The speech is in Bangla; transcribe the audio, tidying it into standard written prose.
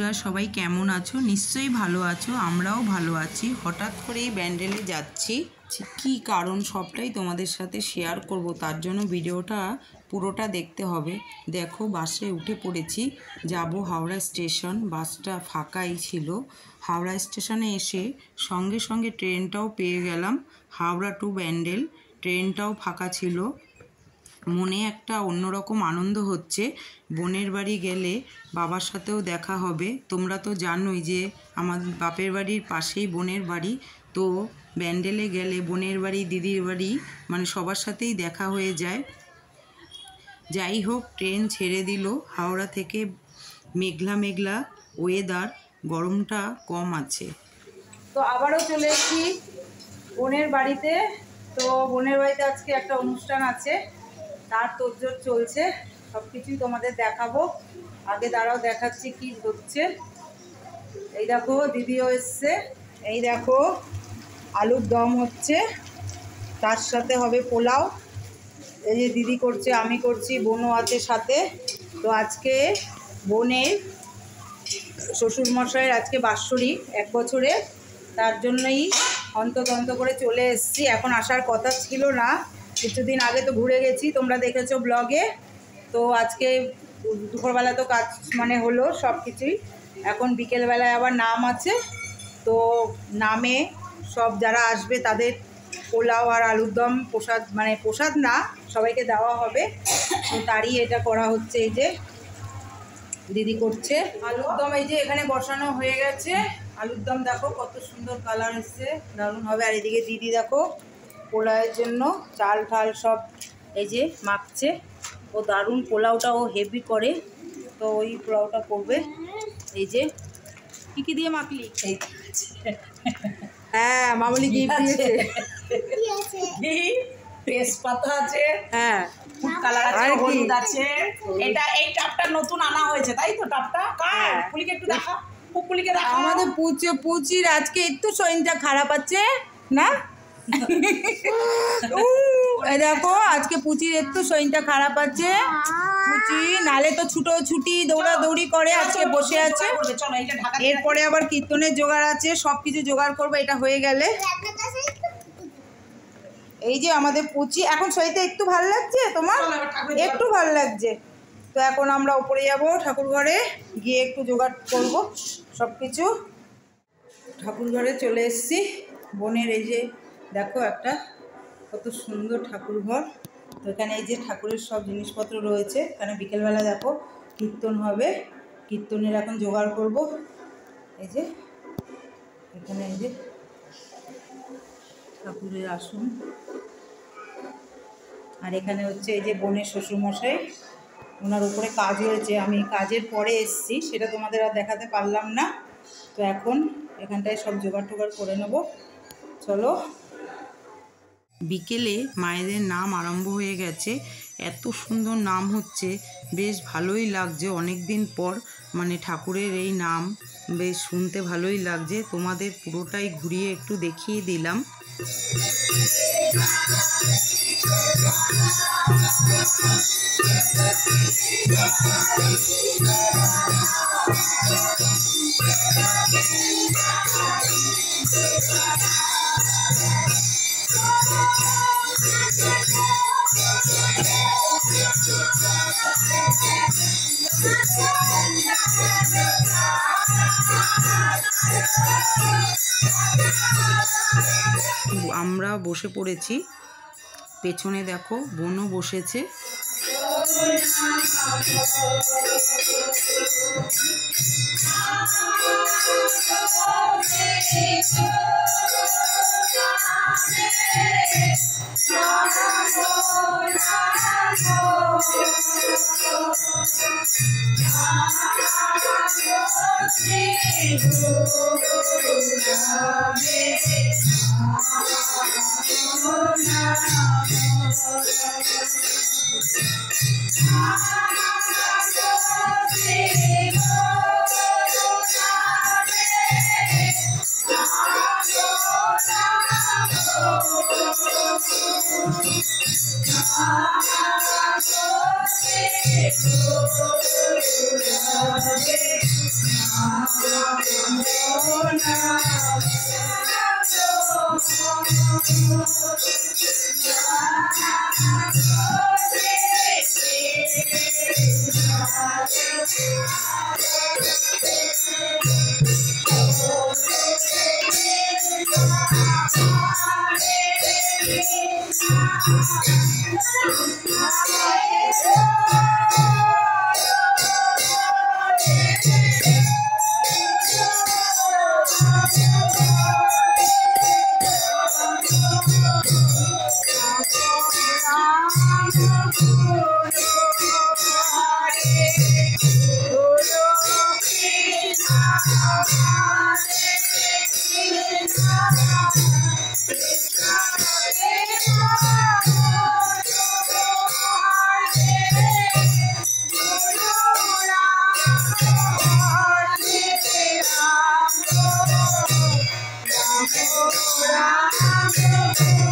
বন্ধুরা সবাই কেমন আছো? নিশ্চয়ই ভালো আছো, আমরাও ভালো আছি। হঠাৎ করেই ব্যান্ডেলে যাচ্ছি, কি কারণ সবটাই তোমাদের সাথে শেয়ার করব, তার জন্য ভিডিওটা পুরোটা দেখতে হবে। দেখো বাসে উঠে পড়েছি, যাব হাওড়া স্টেশন। বাসটা ফাঁকাই ছিল। হাওড়া স্টেশনে এসে সঙ্গে সঙ্গে ট্রেনটাও পেয়ে গেলাম, হাওড়া টু ব্যান্ডেল। ট্রেনটাও ফাঁকা ছিল। মনে একটা অন্যরকম আনন্দ হচ্ছে। বোনের বাড়ি গেলে বাবার সাথেও দেখা হবে। তোমরা তো জানোই যে আমার বাপের বাড়ির পাশেই বোনের বাড়ি, তো ব্যান্ডেলে গেলে বোনের বাড়ি, দিদির বাড়ি, মানে সবার সাথেই দেখা হয়ে যায়। যাই হোক, ট্রেন ছেড়ে দিল। হাওড়া থেকে মেঘলা মেঘলা ওয়েদার, গরমটা কম আছে। তো আবারও চলে এসেছি বোনের বাড়িতে। তো বোনের বাড়িতে আজকে একটা অনুষ্ঠান আছে, তার তোড়জোড় চলছে। সব কিছুই তোমাদের দেখাবো। আগে দাঁড়াও, দেখাচ্ছি কি হচ্ছে। এই দেখো দিদিও এসছে। এই দেখো আলুর দম হচ্ছে, তার সাথে হবে পোলাও। এই যে দিদি করছে, আমি করছি, বোনও আছে সাথে। তো আজকে বোনের শ্বশুরমশাইয়ের আজকে বাৎসরিক 1 বছরে, তার জন্যই অন্ততন্ত করে চলে এসেছি। এখন আসার কথা ছিল না, কিছুদিন আগে তো ঘুরে গেছি, তোমরা দেখেছো ব্লগে। তো আজকে দুপুরবেলা তো কাজ মানে হলো সব কিছুই। এখন বিকেলবেলায় আবার নাম আছে। তো নামে সব যারা আসবে তাদের পোলাও আর আলুর দম প্রসাদ, মানে প্রসাদ না, সবাইকে দেওয়া হবে। তো তারই এটা করা হচ্ছে। এই যে দিদি করছে আলুর দম, এই যে এখানে বসানো হয়ে গেছে। আলুর দম দেখো কত সুন্দর কালার এসছে, দারুণ হবে। আর এদিকে দিদি দেখো পোলাওয়ের জন্য চাল ঠাল সব এই যে মাখছে। ও দারুণ পোলাওটা ও হেভি করে, তো ওই পোলাওটা করবে। এই যে কি কি দিয়ে মাখলি? এই হ্যাঁ, মামুলি গিফট দিয়েছে। তেজপাতা আছে, হ্যাঁ, ফুড কালার আছে, হলুদ আছে। এটা এই টাপটা নতুন আনা হয়েছে, তাই তো? টাপটা কার? পুলিকে একটু দেখা, পুলিকে দেখা। আমাদের পুচির আজকে একটু শরীরটা খারাপ আছে না? দেখো আজকে পুচির একটু শরীরটা খারাপ আছে। পুচি নালে তো ছুটি দৌড়াদৌড়ি করে, আজকে বসে আছে। এরপরে আবার কীর্তনের জোগাড় আছে, সব কিছু জোগাড় করবো এটা হয়ে গেলে। এই যে আমাদের পুচি এখন শরীরটা একটু ভালো লাগছে, তোমার একটু ভালো লাগছে। তো এখন আমরা উপরে যাব ঠাকুর ঘরে, গিয়ে একটু জোগাড় করব সব কিছু। ঠাকুর ঘরে চলে এসেছি বোনের। এই যে দেখো একটা কত সুন্দর ঠাকুর ঘর। তো এখানে এই যে ঠাকুরের সব জিনিসপত্র রয়েছে। এখানে বিকেলবেলা দেখো কীর্তন হবে, কীর্তনের এখন জোগাড় করব। এই যে এখানে এই যে ঠাকুরের আসন, আর এখানে হচ্ছে এই যে বোনের শ্বশুরমশাই, ওনার উপরে কাজ হয়েছে। আমি কাজের পরে এসেছি, সেটা তোমাদের আর দেখাতে পারলাম না। তো এখন এখানটায় সব জোগাড় টোগাড় করে নেব, চলো। বিকেলে মায়েদের নাম আরম্ভ হয়ে গেছে। এত সুন্দর নাম হচ্ছে, বেশ ভালোই লাগছে। অনেক দিন পর মানে ঠাকুরের এই নাম বেশ শুনতে ভালোই লাগছে। তোমাদের পুরোটাই ঘুরিয়ে একটু দেখিয়ে দিলাম। আমরা বসে পড়েছি, পেছনে দেখো বোনও বসেছে। Ram